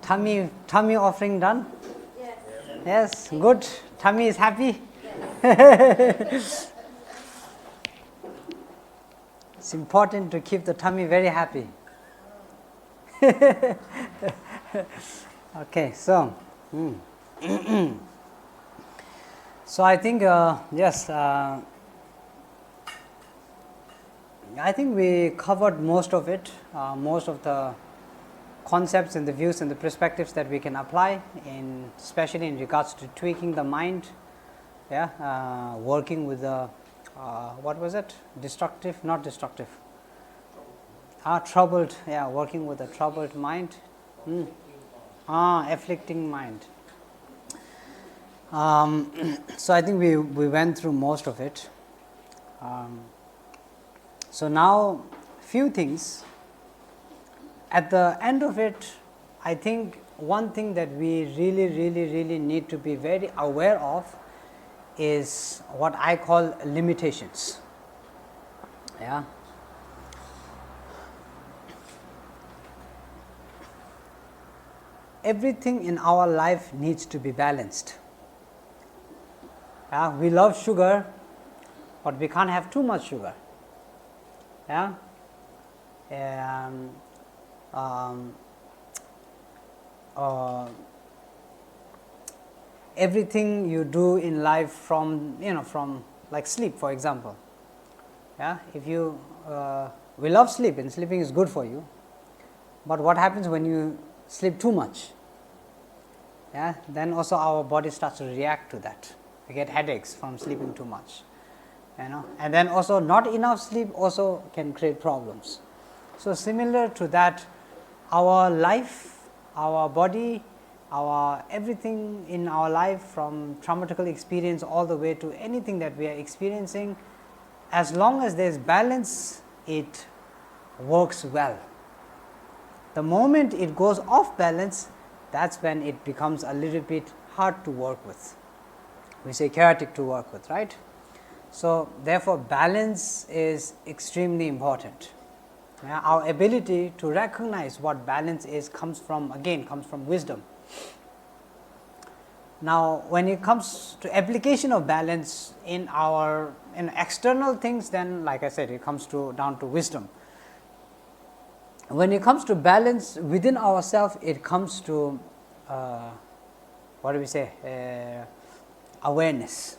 tummy offering done? Yes. Yes, good. Tummy is happy? Yes. It's important to keep the tummy very happy. Okay, so so I think yes, I think we covered most of it, most of the concepts and the views and the perspectives that we can apply, in especially in regards to tweaking the mind, yeah, working with the what was it? Destructive, not destructive. Troubled, yeah, working with a troubled mind, afflicting mind. So I think we went through most of it. So now, few things. At the end of it, I think one thing that we really need to be very aware of is what I call limitations. Yeah. Everything in our life needs to be balanced. Yeah, we love sugar, but we can't have too much sugar. Yeah. Everything you do in life, from like sleep, for example. Yeah, if you we love sleep, and sleeping is good for you, but what happens when you sleep too much? Yeah, then also our body starts to react to that. We get headaches from sleeping too much, and then also not enough sleep also can create problems. So similar to that, our life, our body, our everything in our life, from traumatical experience all the way to anything that we are experiencing, as long as there is balance, it works well. The moment it goes off balance, that's when it becomes a little bit hard to work with. We say chaotic to work with, right? So therefore, balance is extremely important. Our ability to recognize what balance is comes from wisdom. Now, when it comes to application of balance in our external things, then like I said, it comes down to wisdom. When it comes to balance within ourselves, it comes to what do we say? Awareness.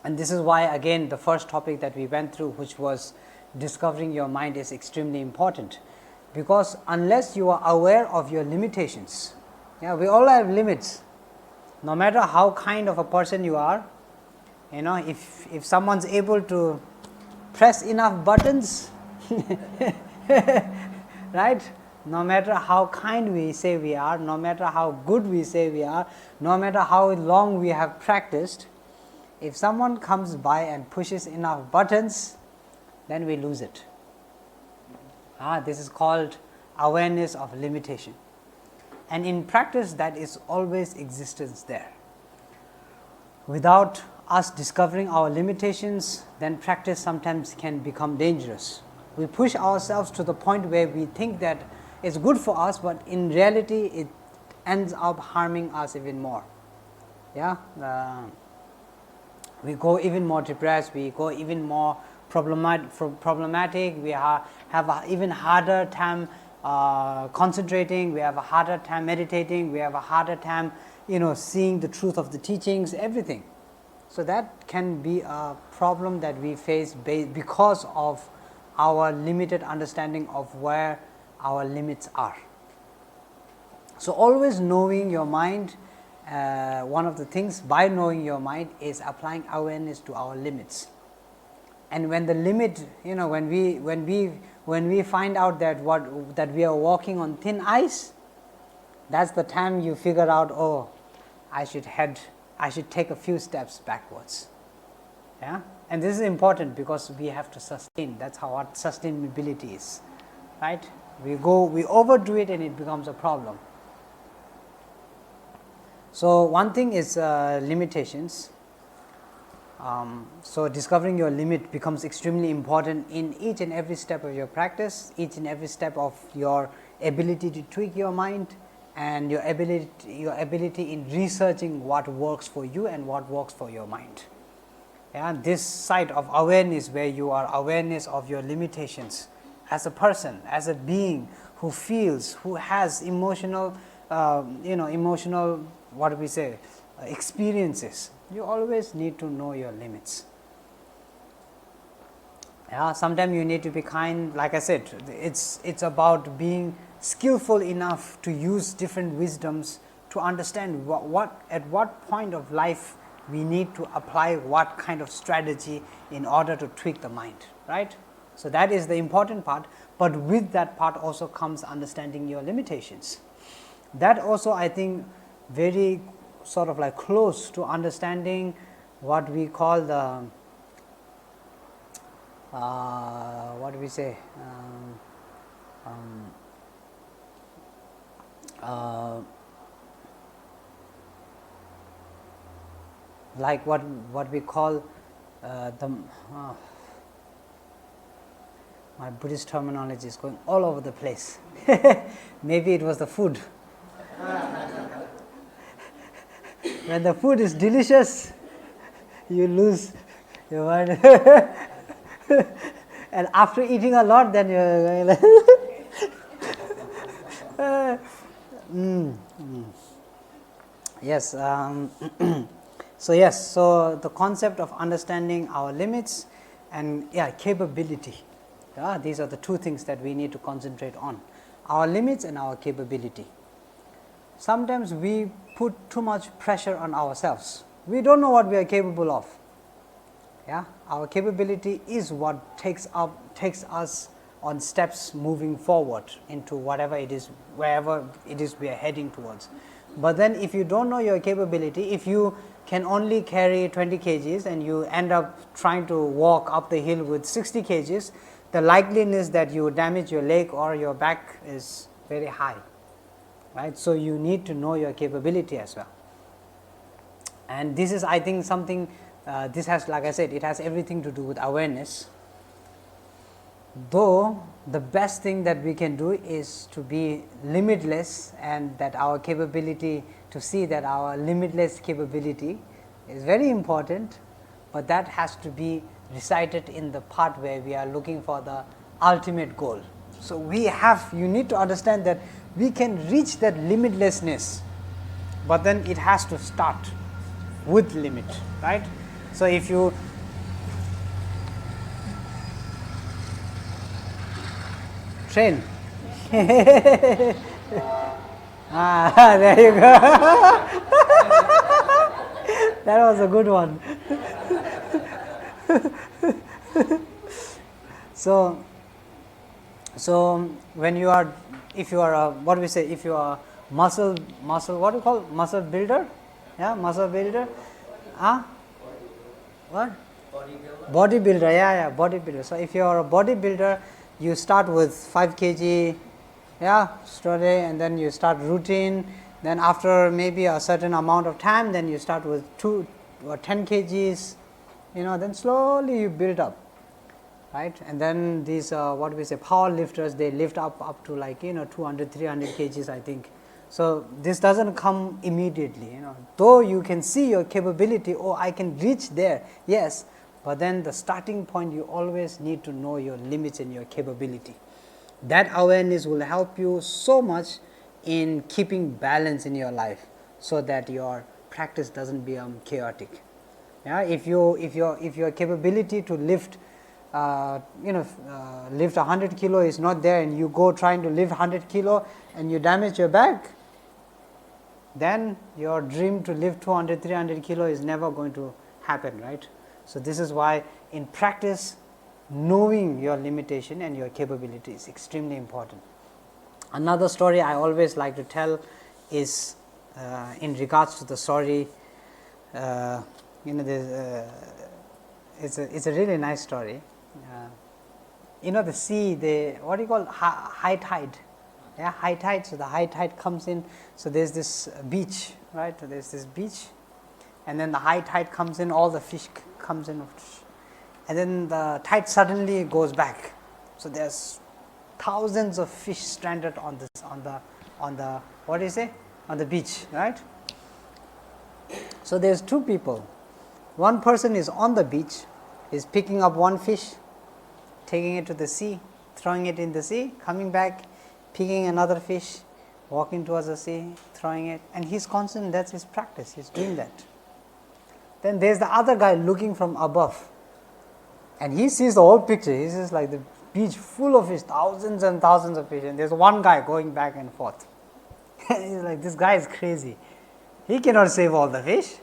And this is why, again, the first topic that we went through, which was discovering your mind, is extremely important, because unless you are aware of your limitations, we all have limits. No matter how kind of a person you are, if someone's able to press enough buttons, right? No matter how kind we say we are, no matter how good we say we are, no matter how long we have practiced, if someone comes by and pushes enough buttons, then we lose it. This is called awareness of limitation. And in practice, that is always existence there. Without us discovering our limitations, then practice sometimes can become dangerous. We push ourselves to the point where we think that it's good for us, but in reality, it ends up harming us even more. We go even more depressed, we go even more problematic, we have an even harder time concentrating, we have a harder time meditating, we have a harder time seeing the truth of the teachings, everything. So that can be a problem that we face because of our limited understanding of where our limits are. So always knowing your mind, one of the things by knowing your mind is applying awareness to our limits. And when the limit, when we find out that we are walking on thin ice, that's the time you figure out, oh, I should take a few steps backwards. And this is important because we have to sustain. That's how what sustainability is, right? We overdo it and it becomes a problem. So one thing is limitations. So discovering your limit becomes extremely important in each and every step of your practice, each and every step of your ability to tweak your mind, and your ability in researching what works for you and what works for your mind. Yeah, this side of awareness, where you are awareness of your limitations as a person, as a being who feels, who has emotional, emotional, what do we say, experiences. You always need to know your limits. Yeah, sometimes you need to be kind. Like I said, it's about being skillful enough to use different wisdoms to understand at what point of life we need to apply what kind of strategy in order to tweak the mind, right? So that is the important part, but with that part also comes understanding your limitations. That also, I think, very sort of like close to understanding what we call the what do we say, like what we call my Buddhist terminology is going all over the place. Maybe it was the food. When the food is delicious, you lose your mind. And after eating a lot, then you're going like yes. So the concept of understanding our limits and capability. These are the two things that we need to concentrate on: our limits and our capability. Sometimes we put too much pressure on ourselves. We don't know what we are capable of. Our capability is what takes us on steps moving forward into whatever it is, wherever it is we are heading towards. But then if you don't know your capability, if you can only carry 20 kgs and you end up trying to walk up the hill with 60 kgs, the likeliness that you damage your leg or your back is very high, right? So you need to know your capability as well. And this is, I think, something, this has, like I said, it has everything to do with awareness. Though the best thing that we can do is to be limitless, and that our capability, to see that our limitless capability is very important, but that has to be recited in the part where we are looking for the ultimate goal. So you need to understand that we can reach that limitlessness, but then it has to start with limit, right? So if you train, there you go. That was a good one. So when you are, if you are a, what do we say, if you are muscle, what do you call, muscle builder? Yeah, muscle builder. What? Bodybuilder, bodybuilder. So if you are a bodybuilder, you start with 5 kg, story, and then you start routine. Then after maybe a certain amount of time, then you start with 2 or 10 kgs, then slowly you build up, right? And then these, what we say, power lifters, they lift up to like, 200, 300 kgs, I think. So this doesn't come immediately, though you can see your capability, I can reach there, yes, but then the starting point, you always need to know your limits and your capability. That awareness will help you so much in keeping balance in your life, so that your practice doesn't become chaotic. If your capability to lift lift 100 kilo is not there, and you go trying to lift 100 kilo and you damage your back, then your dream to lift 200, 300 kilo is never going to happen, right? So this is why in practice, knowing your limitation and your capability is extremely important. Another story I always like to tell is in regards to the story, it's a really nice story. The sea, what do you call, high tide? High tide. So the high tide comes in. So there's this beach, right? There's this beach, and then the high tide comes in. All the fish comes in, and then the tide suddenly goes back. So there's thousands of fish stranded on the what do you say, on the beach, right? So there's two people. One person is on the beach, is picking up one fish, taking it to the sea, throwing it in the sea, coming back, picking another fish, walking towards the sea, throwing it, and he's constant, that's his practice, he's doing that. Then there's the other guy looking from above, and he sees the whole picture. He sees like the beach full of fish, thousands and thousands of fish, and there's one guy going back and forth. He's like, this guy is crazy. He cannot save all the fish.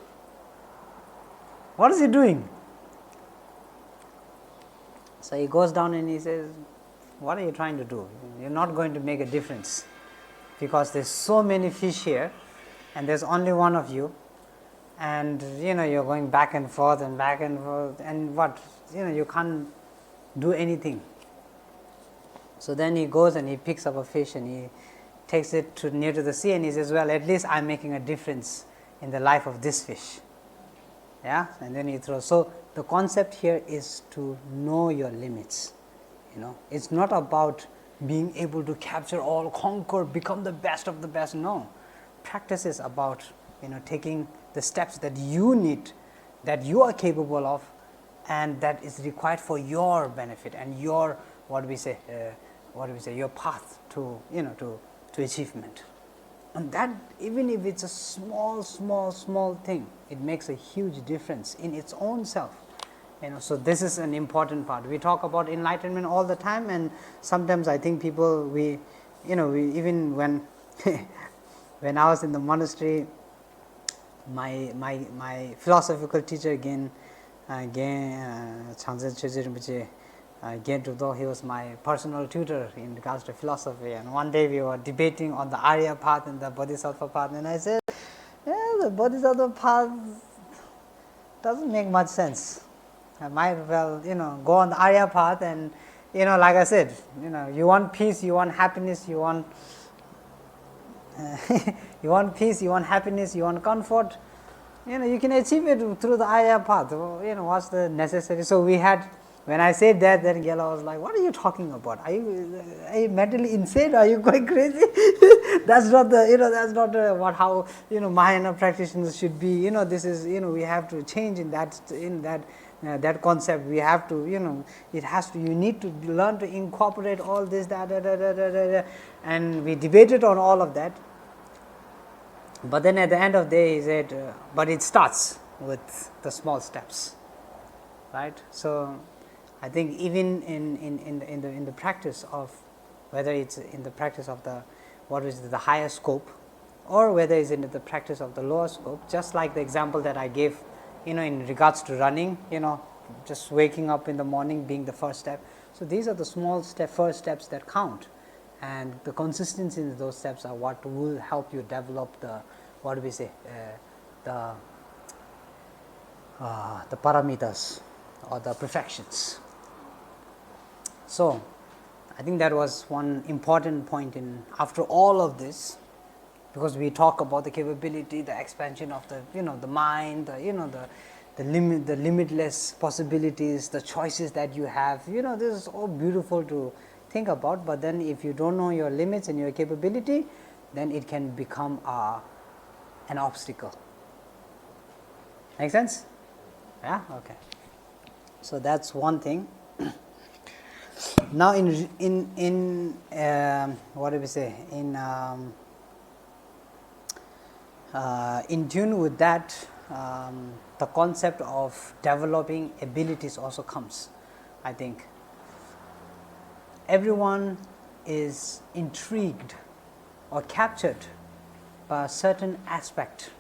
What is he doing? So he goes down and he says, what are you trying to do? You're not going to make a difference, because there's so many fish here and there's only one of you, and you're going back and forth, and what, you can't do anything. So then he goes and he picks up a fish and he takes it near to the sea, and he says, well, at least I'm making a difference in the life of this fish. Yeah, and then he throws. So the concept here is to know your limits. It's not about being able to capture all, conquer, become the best of the best. No, practice is about taking the steps that you need, that you are capable of, and that is required for your benefit and your your path to to achievement. And that, even if it's a small thing, it makes a huge difference in its own self. So this is an important part. We talk about enlightenment all the time, and sometimes I think people, we even when when I was in the monastery, my philosophical teacher again he was my personal tutor in regards to philosophy, and one day we were debating on the Arya path and the Bodhisattva path, and I said, the Bodhisattva path doesn't make much sense. I might well go on the Arya path, and like I said, you want peace, you want happiness, you want you want peace, you want happiness, you want comfort, you can achieve it through the Arya path. What's the necessary? So we had, when I said that, then Gela was like, what are you talking about? Are you mentally insane? Are you going crazy? That's not the how Mahayana practitioners should be. This is we have to change in that concept. We have to it has to, you need to learn to incorporate all this, and we debated on all of that. But then at the end of the day, he said, but it starts with the small steps, right? So I think even in the practice of, whether it's in the practice of the higher scope, or whether it's in the practice of the lower scope, just like the example that I gave, in regards to running, just waking up in the morning being the first step. So these are the small first steps that count, and the consistency in those steps are what will help you develop the the paramitas, or the perfections. So I think that was one important point in, after all of this, because we talk about the capability, the expansion of the the mind, the limitless possibilities, the choices that you have. This is all beautiful to think about, but then if you don't know your limits and your capability, then it can become an obstacle. Make sense? Yeah. Okay. So that's one thing. Now in what do we say, in tune with that, the concept of developing abilities also comes. I think everyone is intrigued or captured by a certain aspect,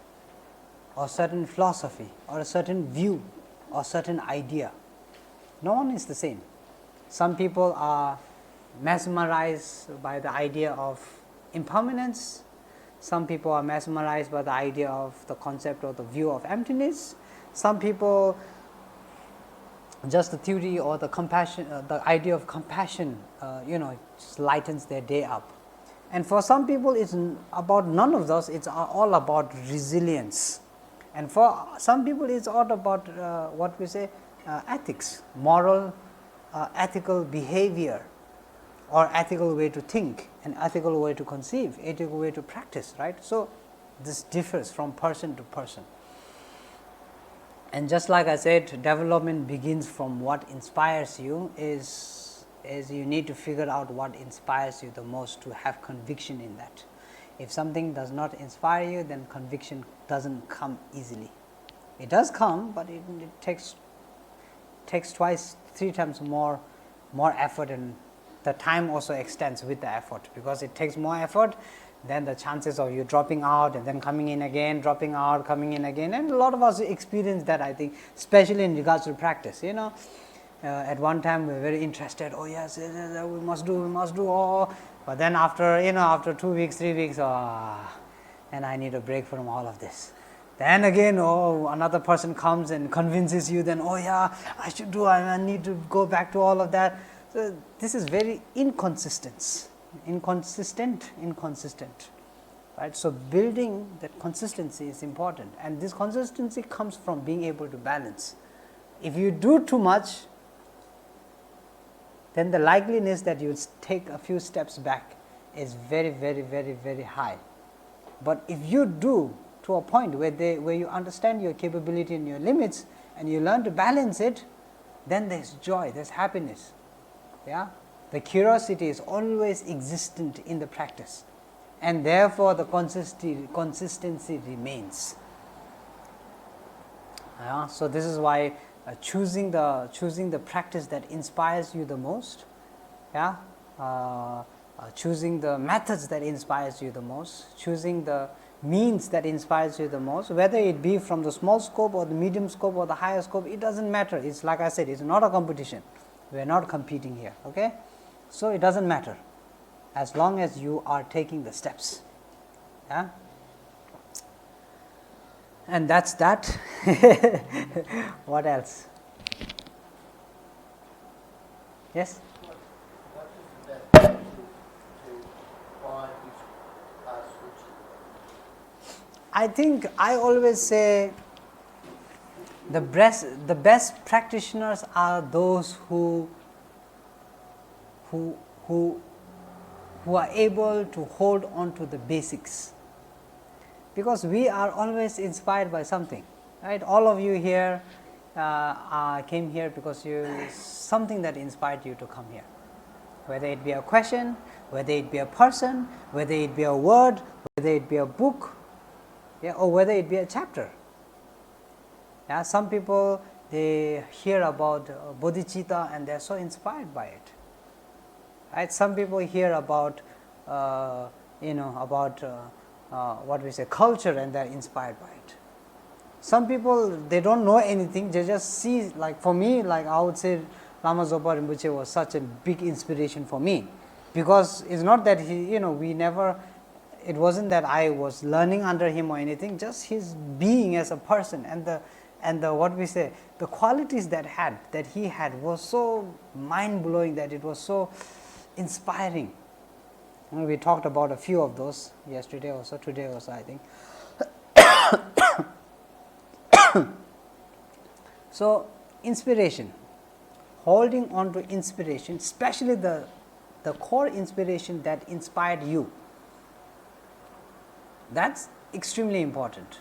or certain philosophy, or a certain view, or certain idea. No one is the same. Some people are mesmerized by the idea of impermanence. Some people are mesmerized by the idea of the concept or the view of emptiness. Some people, just the theory or the compassion, the idea of compassion, just lightens their day up. And for some people, it's about none of those. It's all about resilience. And for some people, it's all about ethics, moral, ethical behavior. or ethical way to think, an ethical way to conceive, ethical way to practice, right? So, this differs from person to person. And just like I said, development begins from what inspires you. Is you need to figure out what inspires you the most to have conviction in that. If something does not inspire you, then conviction doesn't come easily. It does come, but it takes twice, 3 times more effort, and the time also extends with the effort, because it takes more effort. Then the chances of you dropping out and then coming in again, dropping out, coming in again, and a lot of us experience that, I think, especially in regards to practice. At one time we were very interested. Oh yes, we must do. Oh, but then after 2 weeks, 3 weeks, and I need a break from all of this. Then again, another person comes and convinces you. Then, oh yeah, I should do. I need to go back to all of that. So this is very inconsistent, right? So building that consistency is important, and this consistency comes from being able to balance. If you do too much, then the likeliness that you take a few steps back is very, very, very, very high. But if you do to a point where you understand your capability and your limits, and you learn to balance it, then there's joy, there's happiness. Yeah, the curiosity is always existent in the practice, and therefore the consistency remains. Yeah, so this is why choosing the practice that inspires you the most, choosing the methods that inspires you the most, choosing the means that inspires you the most, whether it be from the small scope or the medium scope or the higher scope, it doesn't matter. It's like I said, it's not a competition. We are not competing here, okay? So it doesn't matter as long as you are taking the steps. Yeah, and that's that. What else? Yes? What is the best way to find which are switching? I think I always say the best practitioners are those who are able to hold on to the basics, because we are always inspired by something, right? All of you here came here because something that inspired you to come here, whether it be a question, whether it be a person, whether it be a word, whether it be a book, or whether it be a chapter. Yeah, some people, they hear about bodhicitta and they are so inspired by it. Right? Some people hear about what we say culture, and they are inspired by it. Some people, they don't know anything, they just see. Like for me, like I would say Lama Zopa Rinpoche was such a big inspiration for me, because it's not that it wasn't that I was learning under him or anything, just his being as a person, and the what we say, the qualities that he had was so mind blowing, that it was so inspiring. And we talked about a few of those yesterday also, today also, I think. So inspiration, holding on to inspiration, especially the core inspiration that inspired you, that's extremely important.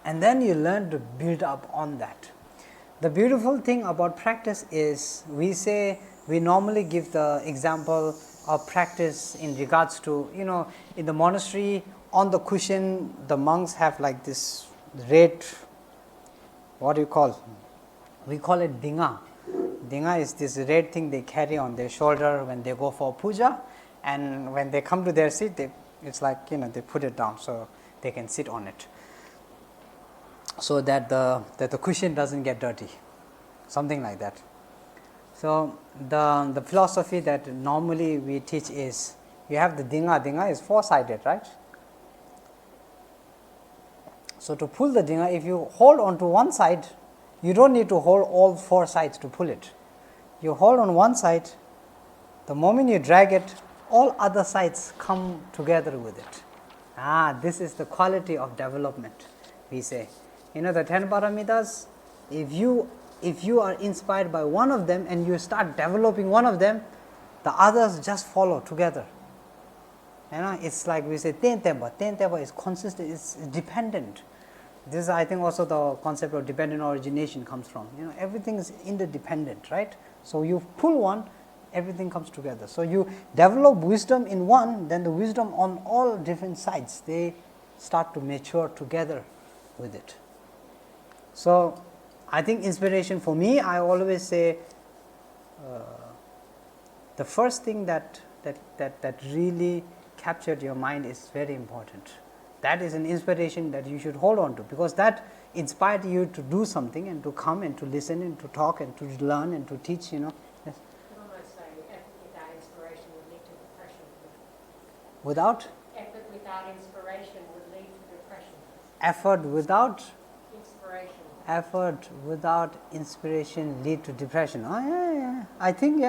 And then you learn to build up on that. The beautiful thing about practice is, we normally give the example of practice in regards to, in the monastery, on the cushion, the monks have like this red, what do you call? We call it dinga. Dinga is this red thing they carry on their shoulder when they go for puja, and when they come to their seat, it's like, they put it down so they can sit on it, so that the cushion doesn't get dirty, something like that. So the philosophy that normally we teach is, you have the dinga. Dinga is 4-sided, right? So to pull the dinga, if you hold on to one side, you don't need to hold all 4 sides to pull it. You hold on one side, the moment you drag it, all other sides come together with it. This is the quality of development, we say. The 10 paramitas, if you are inspired by one of them and you start developing one of them, the others just follow together. It's like we say ten teba is consistent, it's dependent. This is, I think, also the concept of dependent origination comes from. Everything is interdependent, right? So you pull one, everything comes together. So you develop wisdom in one, then the wisdom on all different sides, they start to mature together with it. So I think inspiration for me, I always say the first thing that really captured your mind is very important. That is an inspiration that you should hold on to, because that inspired you to do something and to come and to listen and to talk and to learn and to teach. Yes. You can almost say effort without inspiration would lead to depression. Without? Effort without inspiration would lead to depression. Effort without? Inspiration. Effort without inspiration lead to depression. Oh, yeah. I think,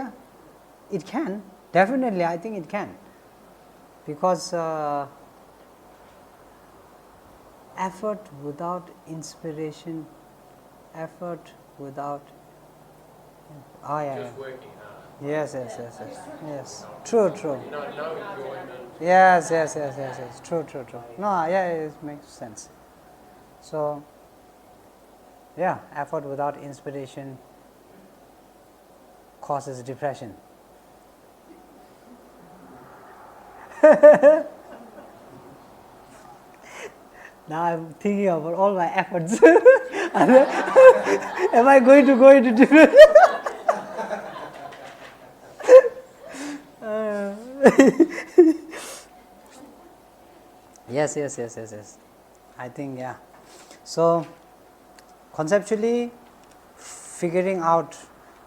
it can. Definitely, I think it can. Because effort without inspiration, effort without, Just working hard. Yes. True. No enjoyment. Yes. True. No, it makes sense. So, effort without inspiration causes depression. Now I'm thinking about all my efforts. Am I going to go into depression? Yes. I think, So, conceptually, figuring out,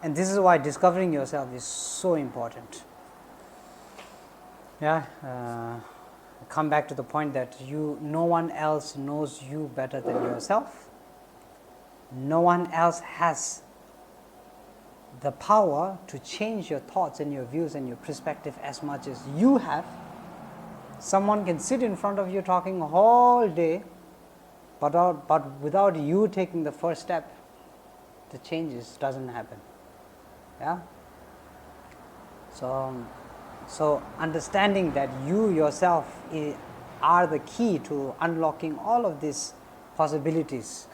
and this is why discovering yourself is so important. Come back to the point that no one else knows you better than yourself. No one else has the power to change your thoughts and your views and your perspective as much as you have. Someone can sit in front of you talking all day, but without you taking the first step, the changes doesn't happen. So understanding that you yourself are the key to unlocking all of these possibilities,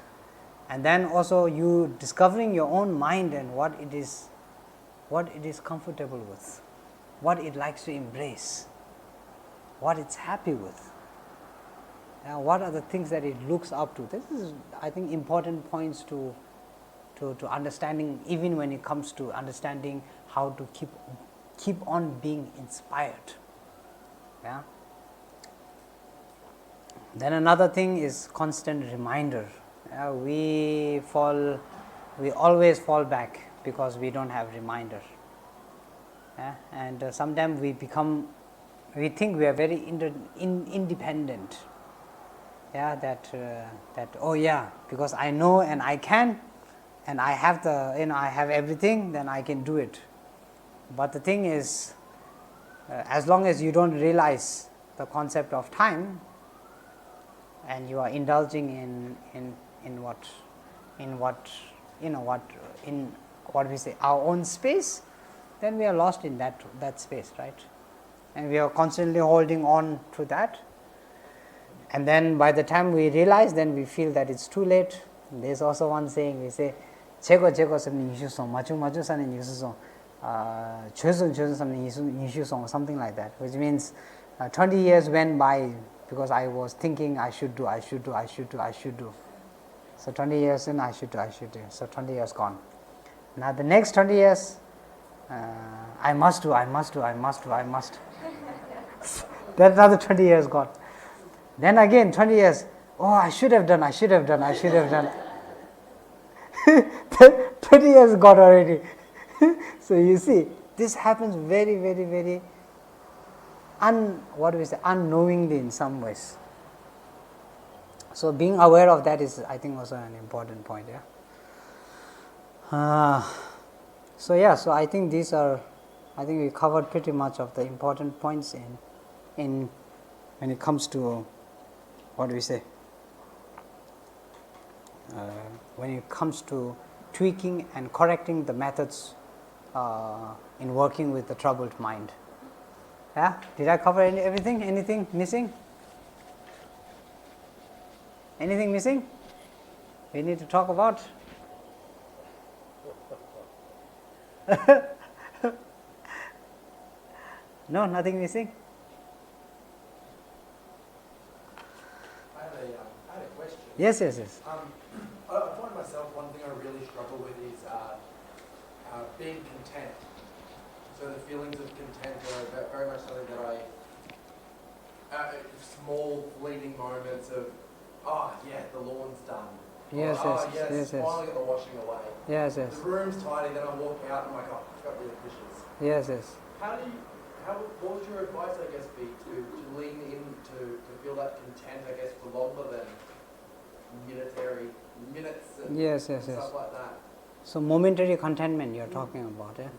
and then also you discovering your own mind and what it is comfortable with, what it likes to embrace, what it's happy with, what are the things that it looks up to. This is, I think, important points to understanding, even when it comes to understanding how to keep on being inspired. Then another thing is constant reminder. We always fall back because we don't have reminder. And sometimes we think we are very independent. Because I know and I can, and I have I have everything, then I can do it. But the thing is, as long as you don't realize the concept of time, and you are indulging in what we say our own space, then we are lost in that space, right? And we are constantly holding on to that. And then by the time we realize, then we feel that it's too late. There's also one saying, we say, "Chego something yishu song, machu something yishu song, chosun something yishu song," something like that, which means 20 years went by because I was thinking I should do. So 20 years in, I should do. So 20 years gone. Now the next 20 years, I must do. Then another 20 years gone. Then again 20 years, I should have done. 20 years gone already. So you see, this happens very, very, very unknowingly in some ways. So being aware of that is, I think, also an important point. So I think we covered pretty much of the important points in when it comes to when it comes to tweaking and correcting the methods in working with the troubled mind. Yeah, did I cover everything? Anything missing? Anything missing? We need to talk about. No, nothing missing. I had a question. Yes. I find myself, one thing I really struggle with is being content. So the feelings of content are very much something that small fleeting moments of, oh yeah, the lawn's done. Yes, smiling at the washing away. Yes. The room's tidy, then I walk out and I'm like, oh, I've got rid of dishes. Yes. What would your advice, I guess, be to lean in to feel that content, I guess, for longer than minutes and stuff like that? So momentary contentment you're talking about. Yeah?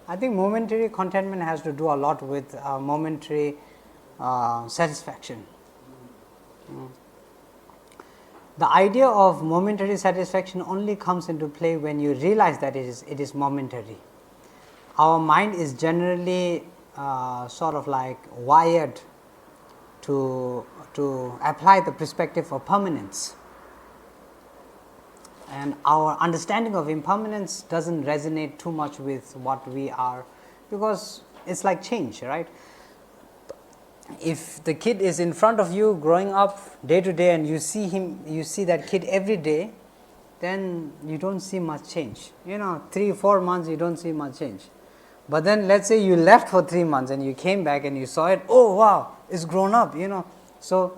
I think momentary contentment has to do a lot with momentary satisfaction. The idea of momentary satisfaction only comes into play when you realize that it is momentary. Our mind is generally sort of like wired to apply the perspective of permanence, and our understanding of impermanence doesn't resonate too much with what we are, because it's like change, right? If the kid is in front of you growing up day to day and you see that kid every day, then you don't see much change. 3-4 months you don't see much change. But then let's say you left for 3 months and you came back and you saw it, oh wow, it's grown up, So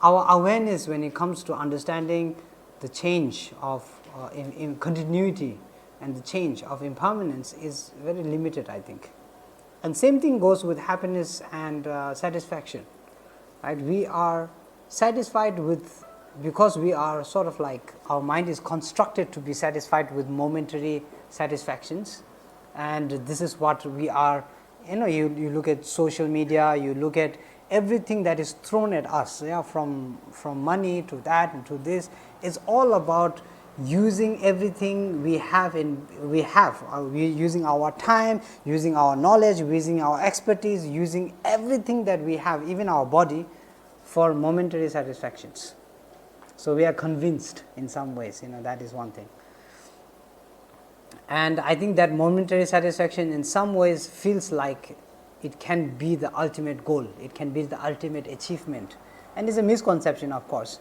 our awareness when it comes to understanding the change of in continuity and the change of impermanence is very limited, I think. And same thing goes with happiness and satisfaction, right? We are satisfied because we are sort of like, our mind is constructed to be satisfied with momentary satisfactions, and this is what we are. You look at social media, you look at everything that is thrown at us, from money to that and to this. It's all about using everything we have, using our time, using our knowledge, using our expertise, using everything that we have, even our body, for momentary satisfactions. So we are convinced in some ways, that is one thing. And I think that momentary satisfaction in some ways feels like it can be the ultimate goal, it can be the ultimate achievement, and it's a misconception, of course,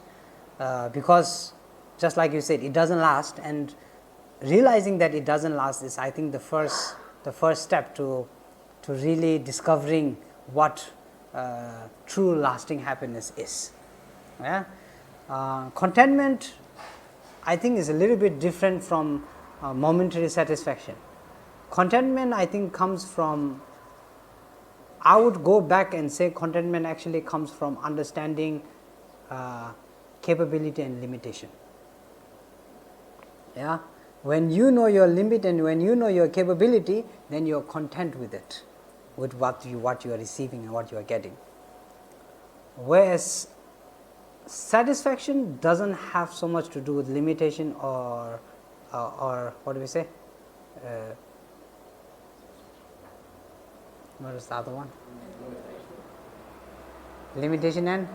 because just like you said, it doesn't last, and realizing that it doesn't last is, I think, the first step to really discovering what true lasting happiness is. Contentment, I think, is a little bit different from momentary satisfaction. Contentment, I think, comes from, I would go back and say contentment actually comes from understanding capability and limitation. When you know your limit and when you know your capability, then you are content with it, with what you are receiving and what you are getting. Whereas satisfaction doesn't have so much to do with limitation or what do we say? What is the other one? Limitation and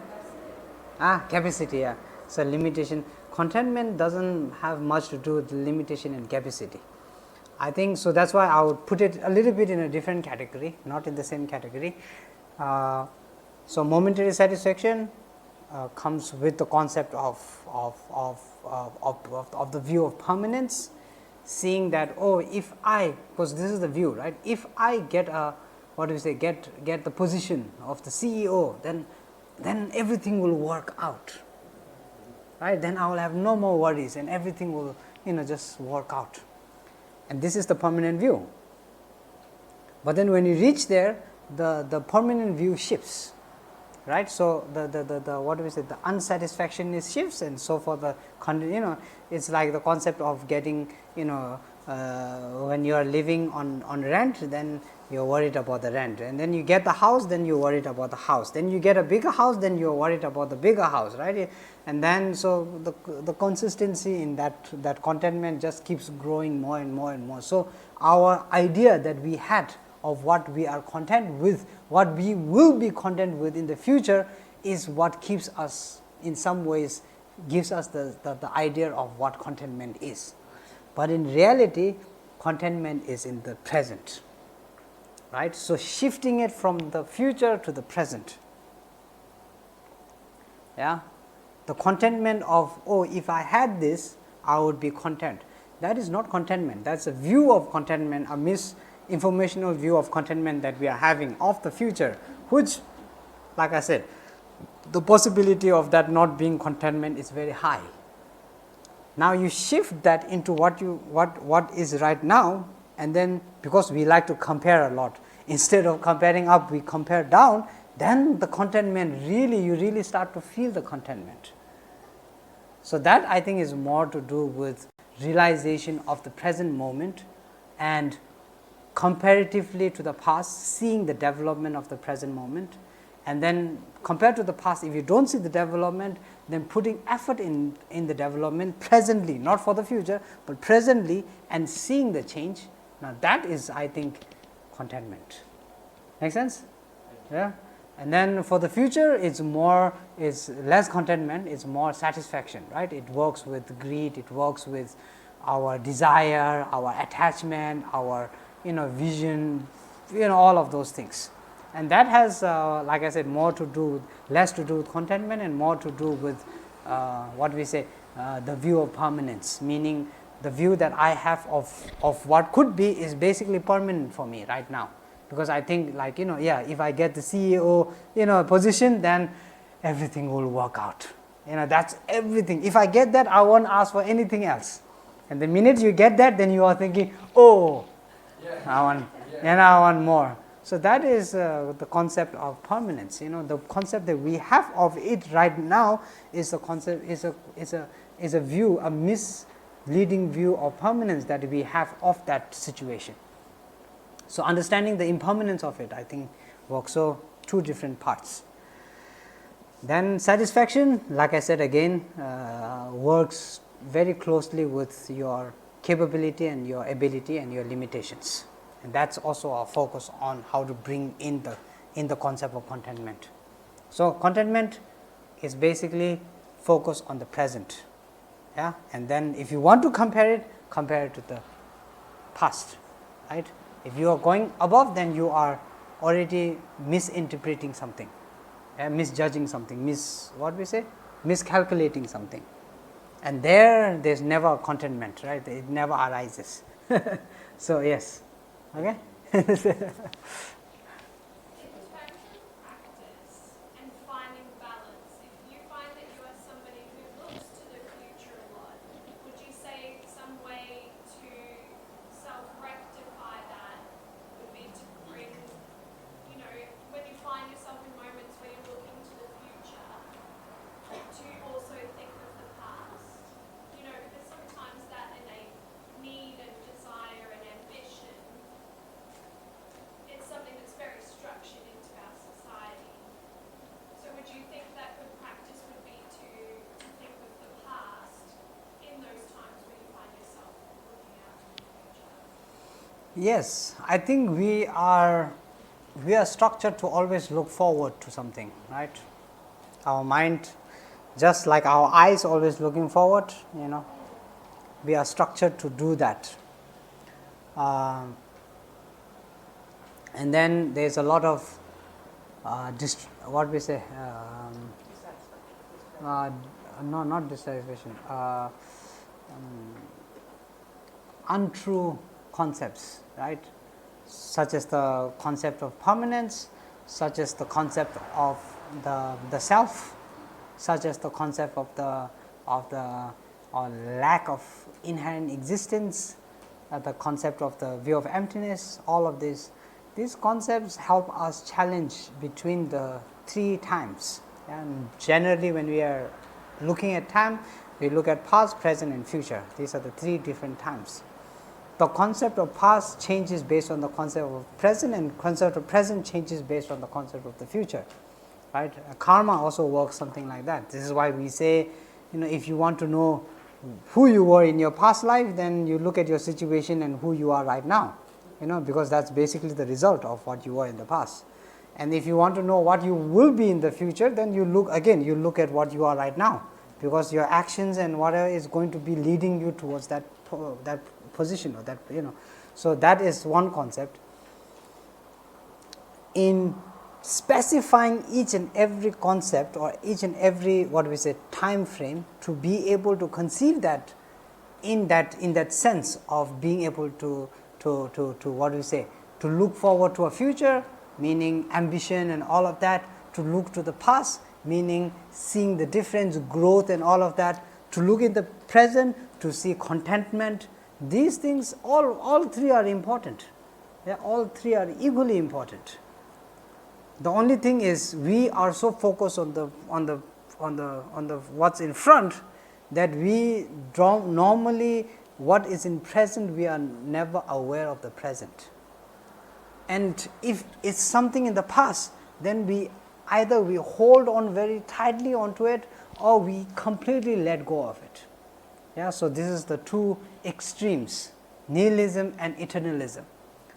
capacity. Yeah. So limitation. Contentment doesn't have much to do with limitation and capacity. I think so. That's why I would put it a little bit in a different category, not in the same category. So momentary satisfaction comes with the concept of the view of permanence, seeing that, because this is the view, right? If I get get the position of the CEO, then everything will work out, right? Then I will have no more worries and everything will just work out. And this is the permanent view. But then when you reach there, the permanent view shifts, right? So the unsatisfaction shifts, and so for the it's like the concept of getting when you are living on rent, then you're worried about the rent, and then you get the house, then you're worried about the house, then you get a bigger house, then you're worried about the bigger house, right? And then so the consistency in that contentment just keeps growing more and more and more. So our idea that we had of what we are content with, what we will be content with in the future, is what keeps us, in some ways, gives us the idea of what contentment is. But in reality, contentment is in the present, right? So shifting it from the future to the present. Yeah, the contentment of, oh, if I had this, I would be content. That is not contentment. That's a view of contentment, a misinformational view of contentment that we are having of the future, which, like I said, the possibility of that not being contentment is very high. Now you shift that into what is right now, and then because we like to compare a lot, instead of comparing up, we compare down, then the contentment you really start to feel the contentment. So that, I think, is more to do with realization of the present moment, and comparatively to the past, seeing the development of the present moment. And then compared to the past, if you don't see the development, then putting effort in the development presently, not for the future, but presently, and seeing the change. Now that is, I think, contentment. Make sense? Yeah. And then for the future, it's less contentment, it's more satisfaction, right? It works with greed, it works with our desire, our attachment, our vision, all of those things. And that has, like I said, less to do with contentment, and more to do with what we say, the view of permanence, meaning the view that I have of what could be is basically permanent for me right now. Because I think, like, if I get the CEO, position, then everything will work out. That's everything. If I get that, I won't ask for anything else. And the minute you get that, then you are thinking, oh, I want more. So that is the concept of permanence. The concept that we have of it right now is a concept, is a view, a misleading view of permanence that we have of that situation. So understanding the impermanence of it, I think, works. So two different parts. Then satisfaction, like I said again, works very closely with your capability and your ability and your limitations. And that's also our focus on how to bring in the concept of contentment. So contentment is basically focus on the present. Yeah, and then if you want to compare it to the past, right? If you are going above, then you are already misinterpreting something, misjudging something, miscalculating something. And there's never contentment, right? It never arises. So yes, okay. Yes, I think we are structured to always look forward to something, right? Our mind, just like our eyes always looking forward, we are structured to do that. And then there's a lot of no, not dissatisfaction, untrue concepts, right? Such as the concept of permanence, such as the concept of the self, such as the concept of the lack of inherent existence, the concept of the view of emptiness. All of these concepts help us challenge between the three times. And generally, when we are looking at time, we look at past, present, and future. These are the three different times. the concept of past changes based on the concept of present, and concept of present changes based on the concept of the future, right? Karma also works something like that. This is why we say, if you want to know who you were in your past life, then you look at your situation and who you are right now, because that's basically the result of what you were in the past. And if you want to know what you will be in the future, then you look at what you are right now, because your actions and whatever is going to be leading you towards that position, or that, so that is one concept. In specifying each and every concept, or each and every time frame, to be able to conceive that in that sense of being able to look forward to a future, meaning ambition and all of that, to look to the past, meaning seeing the difference, growth and all of that, to look in the present, to see contentment. These things, all three are important. Yeah, all three are equally important. The only thing is, we are so focused on the what's in front, that we don't normally, what is in present, we are never aware of the present. And if it's something in the past, then we hold on very tightly onto it, or we completely let go of it. Yeah, so this is the two extremes, nihilism and eternalism.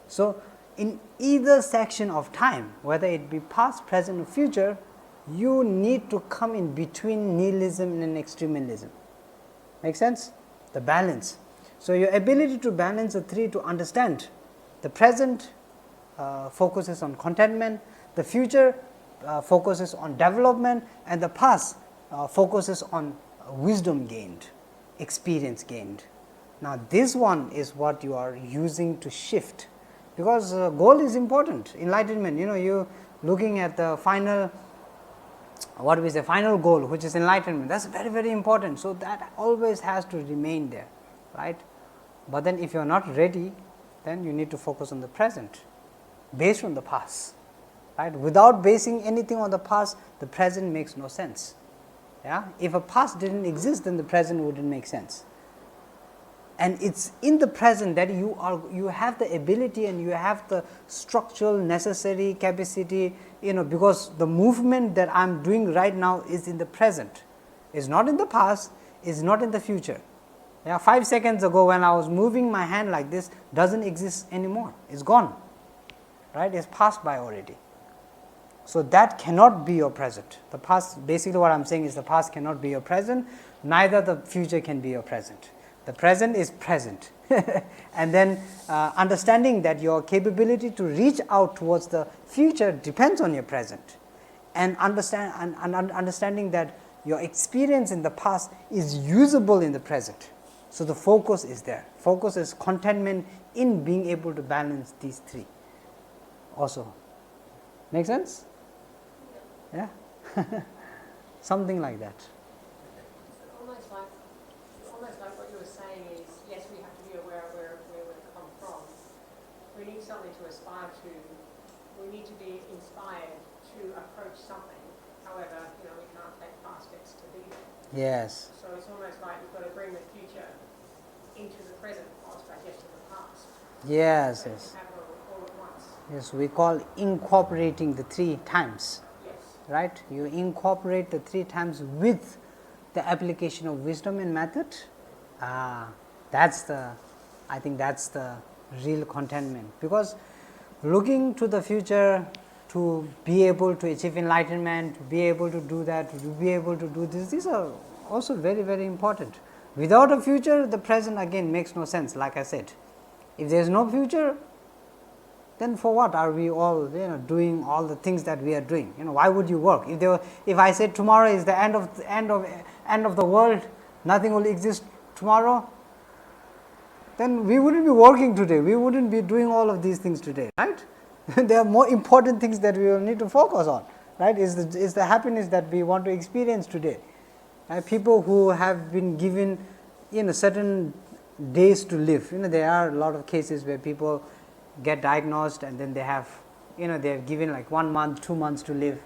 So in either section of time, whether it be past, present or future, you need to come in between nihilism and extremism. Make sense? The balance. So your ability to balance the three, to understand the present focuses on contentment, the future focuses on development, and the past focuses on wisdom gained, experience gained. Now this one is what you are using to shift, because goal is important. Enlightenment, you looking at the final, final goal, which is enlightenment. That's very, very important. So that always has to remain there, right? But then if you are not ready, then you need to focus on the present, based on the past, right? Without basing anything on the past, the present makes no sense. Yeah, if a past didn't exist, then the present wouldn't make sense. And it's in the present that you have the ability and you have the structural necessary capacity, because the movement that I'm doing right now is in the present, is not in the past, is not in the future. Yeah, 5 seconds ago when I was moving my hand like this, doesn't exist anymore, it's gone, right? It's passed by already. So that cannot be your present. The past, basically what I'm saying is, the past cannot be your present, neither the future can be your present. The present is present. And then understanding that your capability to reach out towards the future depends on your present, and understanding that your experience in the past is usable in the present. So the focus is there. Focus is contentment in being able to balance these three. Also, make sense? Yeah, something like that. Almost like what you were saying is, yes, we have to be aware of where we've come from. We need something to aspire to. We need to be inspired to approach something. However, we can't take past steps to be there. Yes. So it's almost like we've got to bring the future into the present, whilst I get to the past. Yes, So yes. have it all at once. Yes, we call incorporating the three times. Yes. Right? You incorporate the three times with the application of wisdom and method. I think that's the real contentment, because looking to the future to be able to achieve enlightenment, to be able to do that, to be able to do this, these are also very, very important. Without a future, the present again makes no sense. Like I said, if there is no future, then for what are we all doing all the things that we are doing? Why would you work? If I said tomorrow is the end of the world, nothing will exist tomorrow, then we wouldn't be working today. We wouldn't be doing all of these things today, right? There are more important things that we will need to focus on, right? Is the happiness that we want to experience today. People who have been given certain days to live. There are a lot of cases where people get diagnosed and then they have they are given like 1 month, 2 months to live.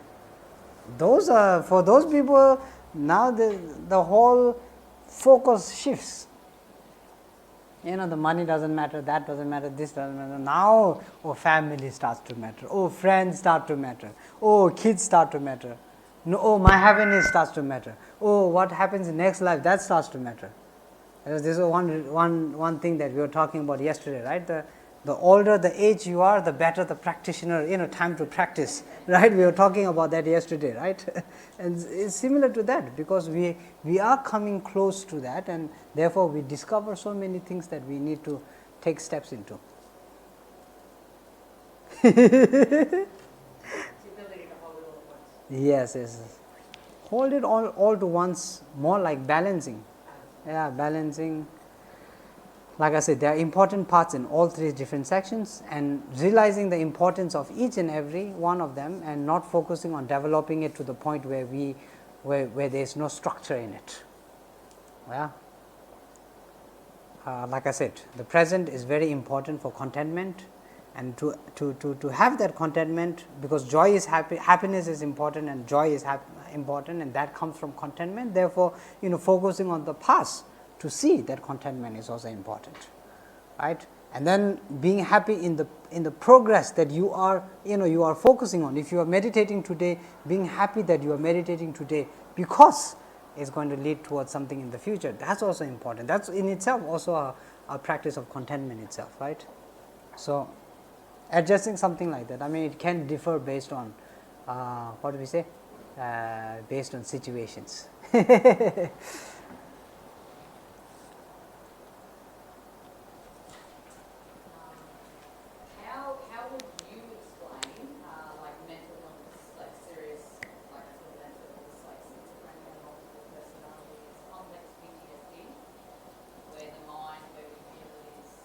Those are, for those people, now the whole focus shifts. The money doesn't matter, that doesn't matter, this doesn't matter. Now, family starts to matter. Friends start to matter. Kids start to matter. No, my happiness starts to matter. What happens in next life, that starts to matter. This is one thing that we were talking about yesterday, right? The older the age you are, the better the practitioner, time to practice, right? We were talking about that yesterday, right? And it's similar to that, because we are coming close to that, and therefore we discover so many things that we need to take steps into. Yes. Hold it all to once, more like balancing. Yeah, balancing. Like I said, there are important parts in all three different sections, and realizing the importance of each and every one of them, and not focusing on developing it to the point where where there is no structure in it. Yeah. Like I said, the present is very important for contentment, and to have that contentment, because joy is happiness is important, and joy is important, and that comes from contentment. Therefore, focusing on the past to see that contentment is also important, right? And then being happy in the progress that you are focusing on. If you are meditating today, being happy that you are meditating today, because it's going to lead towards something in the future. That's also important. That's in itself also a practice of contentment itself, right? So adjusting something like that. I mean, it can differ based on what do we say? Based on situations. How would you explain like mental illness, like serious, like I said, mental illness, like schizophrenia, multiple personalities, complex PTSD, where the mind, where we feel is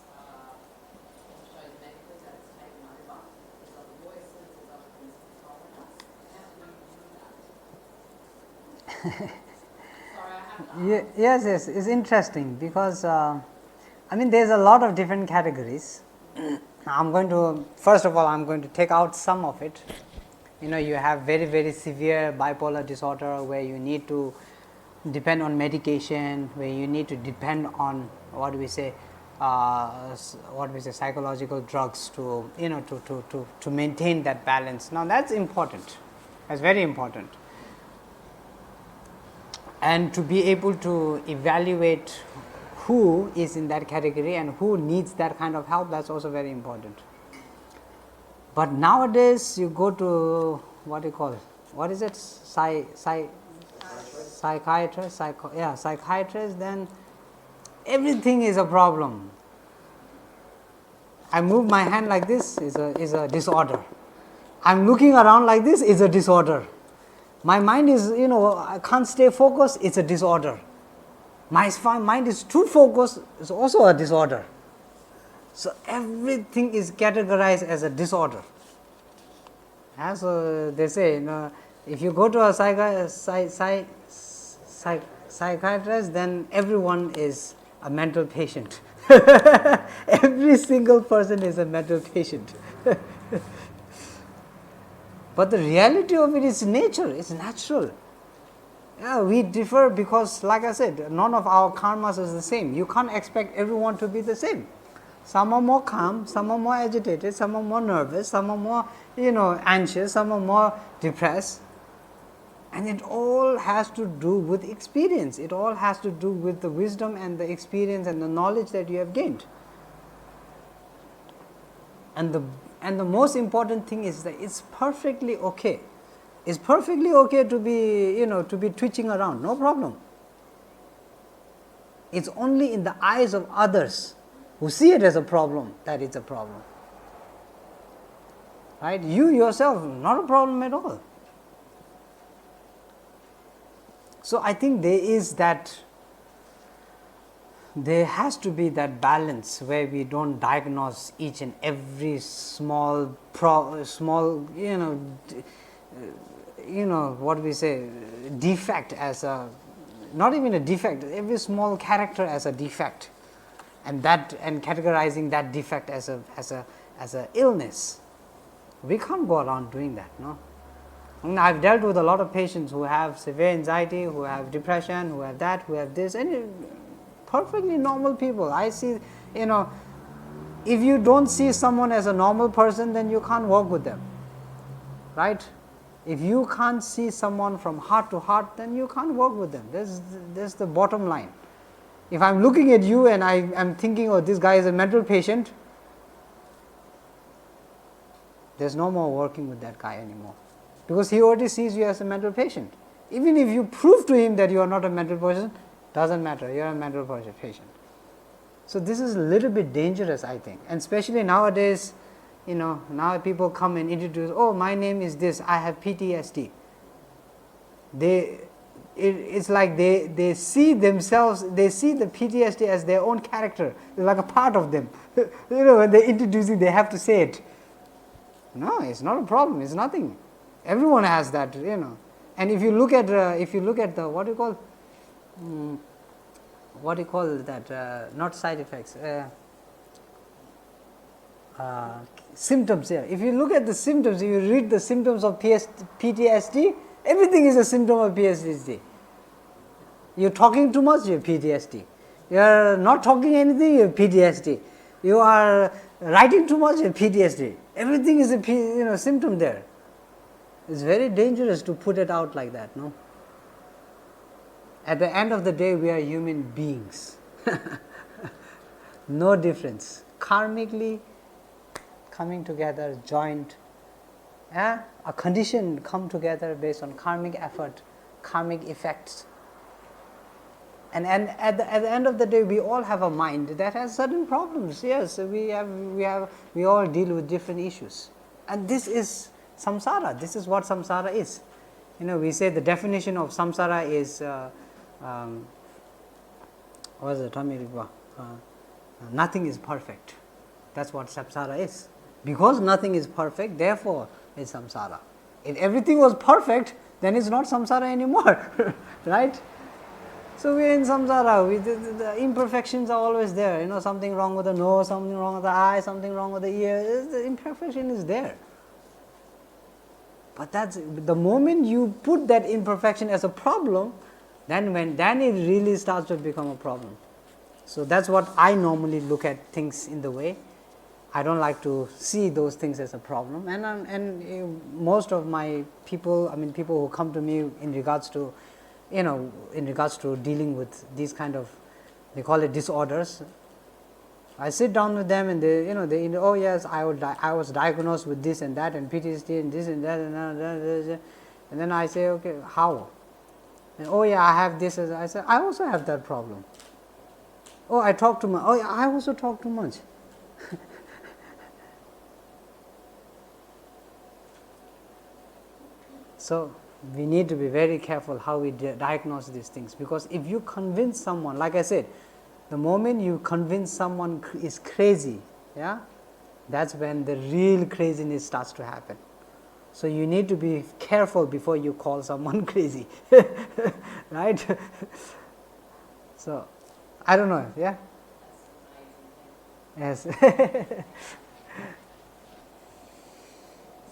shows medically that it's taken over, there's other voices, there's other things controlling us. How do you do that? Sorry, I have to ask. Yes, it's interesting, because I mean, there's a lot of different categories. First of all, I'm going to take out some of it. You have very, very severe bipolar disorder, where you need to depend on medication, where you need to depend on psychological drugs to to maintain that balance. Now that's important. That's very important. And to be able to evaluate who is in that category and who needs that kind of help, that's also very important. But nowadays you go to psychiatrist, then everything is a problem. I move my hand like this is a disorder. I'm looking around like this is a disorder. My mind is, I can't stay focused, it's a disorder. My mind is too focused, it's also a disorder. So everything is categorized as a disorder. As they say, if you go to a psychiatrist, then everyone is a mental patient. Every single person is a mental patient. But the reality of it is nature, it's natural. Yeah, we differ because, like I said, none of our karmas is the same. You can't expect everyone to be the same. Some are more calm, some are more agitated, some are more nervous, some are more, anxious, some are more depressed. And it all has to do with experience. It all has to do with the wisdom and the experience and the knowledge that you have gained. And the most important thing is that it's perfectly okay. It's perfectly okay to be twitching around, no problem. It's only in the eyes of others who see it as a problem that it's a problem. Right? You yourself, not a problem at all. So I think there has to be that balance where we don't diagnose each and every small defect as not even a defect, every small character as a defect, and categorizing that defect as a illness. We can't go around doing that, no. I've dealt with a lot of patients who have severe anxiety, who have depression, who have that, who have this, and perfectly normal people. I see, if you don't see someone as a normal person, then you can't work with them, right? If you can't see someone from heart to heart, then you can't work with them. That's the bottom line. If I'm looking at you and I'm thinking, oh, this guy is a mental patient, there's no more working with that guy anymore, because he already sees you as a mental patient. Even if you prove to him that you are not a mental person, doesn't matter, you're a mental patient. So this is a little bit dangerous, I think, and especially nowadays, now people come and introduce, oh, my name is this, I have PTSD. It's like they see themselves, they see the PTSD as their own character, it's like a part of them. When they introduce it, they have to say it. No, it's not a problem, it's nothing. Everyone has that, And if you look at the what do you call that? Not side effects. Symptoms. Yeah. If you look at the symptoms, if you read the symptoms of PTSD, everything is a symptom of PTSD. You're talking too much, you have PTSD. You're not talking anything, you have PTSD. You are writing too much, you have PTSD. Everything is a symptom there. It's very dangerous to put it out like that, no? At the end of the day, we are human beings. No difference. Karmically coming together, joined, a condition come together based on karmic effort, karmic effects. And at the end of the day, we all have a mind that has certain problems. Yes, we all deal with different issues. And this is samsara. This is what samsara is. We say the definition of samsara is what is it? Nothing is perfect. That's what samsara is. Because nothing is perfect, therefore it's samsara. If everything was perfect, then it's not samsara anymore, right? So we are in samsara. The imperfections are always there. Something wrong with the nose, something wrong with the eye, something wrong with the ear. The imperfection is there. But that's the moment you put that imperfection as a problem, then it really starts to become a problem. So that's what I normally look at things in the way. I don't like to see those things as a problem. And most of my people, people who come to me in regards to, dealing with these kind of, they call it disorders. I sit down with them and they oh yes, I was diagnosed with this and that and PTSD and this and that and then I say, okay, how? And, oh yeah, I have this. I say, I also have that problem. Oh, I talk too much. Oh yeah, I also talk too much. So we need to be very careful how we diagnose these things, because if you convince someone, like I said, the moment you convince someone is crazy, that's when the real craziness starts to happen. So you need to be careful before you call someone crazy, right? So I don't know, yeah? Yes.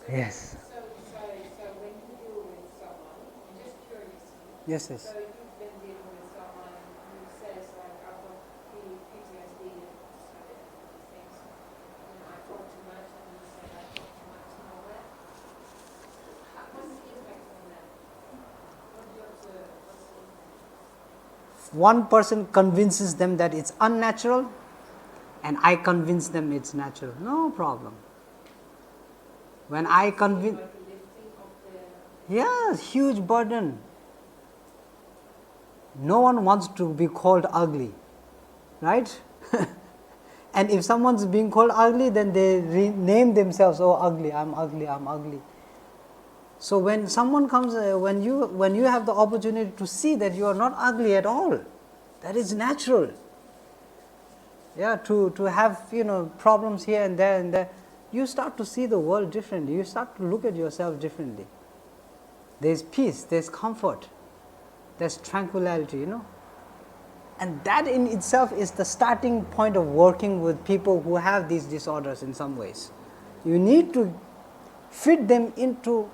Yes. So when you deal with someone, I'm just curious. Yes. So you've been dealing with someone who says like, I've got PTSD and these things, I talk too much, and you say I talk too much and all that. What's the impact on that? What do you observe? What's the impact? One person convinces them that it's unnatural, and I convince them it's natural. No problem. When I convince, Like the lifting of the yes, huge burden. No one wants to be called ugly, right? And if someone's being called ugly, then they rename themselves, oh ugly, I'm ugly, I'm ugly. So when someone comes, when you have the opportunity to see that you are not ugly at all, that is natural. Yeah, to have problems here and there, you start to see the world differently. You start to look at yourself differently. There's peace, there's comfort, there's tranquility, And that in itself is the starting point of working with people who have these disorders in some ways. You need to fit them into,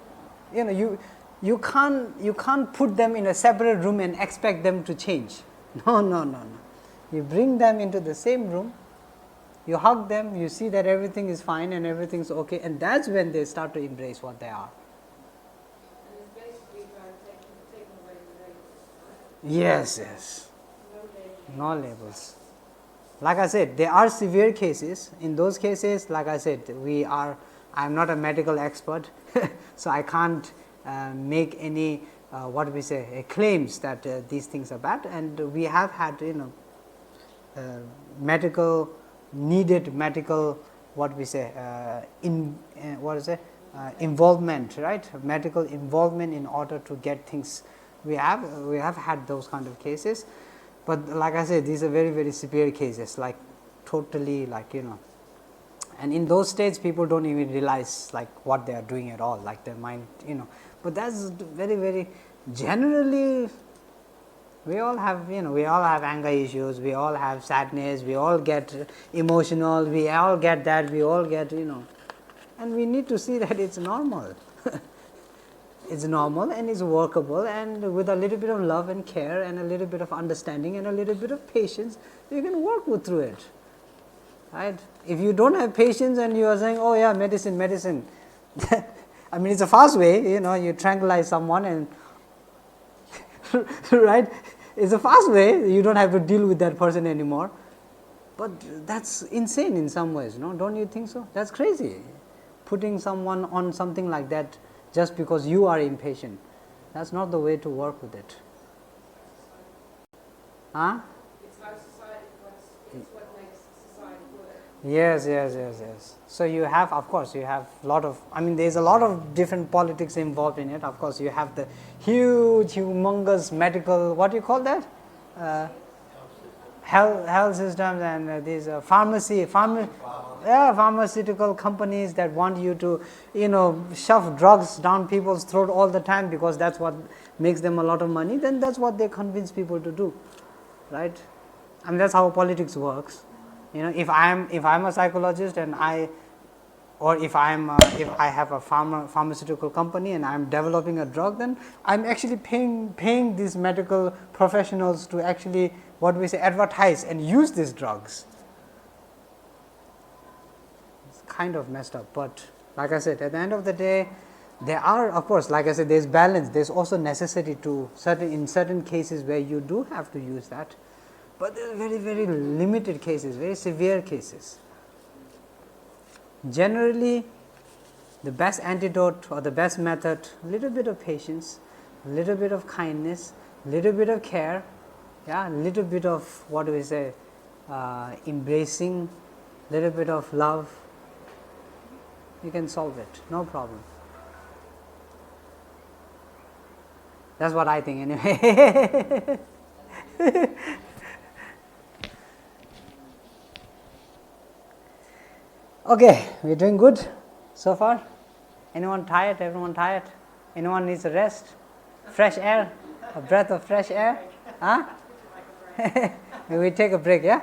you can't put them in a separate room and expect them to change. No. You bring them into the same room You hug them, you see that everything is fine and everything's okay, and that's when they start to embrace what they are. And it's basically about taking away the labels, right? Yes, yes. No labels. No labels. Like I said, there are severe cases. In those cases, like I said, I'm not a medical expert, so I can't make any claims that these things are bad. And we have had needed medical involvement, right? Medical involvement in order to get things. We have had those kind of cases. But like I said, these are very, very severe cases, like totally and in those states people don't even realize like what they are doing at all, like their mind, but that's very, very generally we all have, anger issues, we all have sadness, we all get emotional, we all get that, we all get, and we need to see that it's normal. It's normal and it's workable, and with a little bit of love and care and a little bit of understanding and a little bit of patience, you can work through it, right? If you don't have patience and you are saying, oh yeah, medicine, I mean, it's a fast way, you tranquilize someone and right, it's a fast way, you don't have to deal with that person anymore, but that's insane in some ways, don't you think so? That's crazy, putting someone on something like that just because you are impatient. That's not the way to work with it. Huh? It's how society works. It's what makes society work. Yes. So you have, of course, you have a lot of, there's a lot of different politics involved in it. Of course, you have the huge, humongous medical, what do you call that? Health systems and these pharmaceutical companies that want you to, shove drugs down people's throat all the time because that's what makes them a lot of money. Then that's what they convince people to do, right? That's how politics works. If I'm a psychologist and if I have a pharmaceutical company and I'm developing a drug, then I'm actually paying these medical professionals to actually advertise and use these drugs. It's kind of messed up, but like I said, at the end of the day, there are, of course, like I said, there's balance. There's also necessity to in certain cases where you do have to use that, but there are very, very limited cases, very severe cases. Generally, the best antidote or the best method, a little bit of patience, a little bit of kindness, a little bit of care, a little bit of embracing, a little bit of love, you can solve it, no problem. That's what I think anyway. Okay, we're doing good so far. Anyone tired? Everyone tired? Anyone needs a rest? Fresh air? A breath of fresh air? Huh? We take a break, yeah?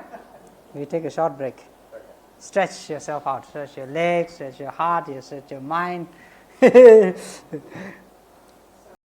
We take a short break. Stretch yourself out. Stretch your legs, stretch your heart, stretch your mind.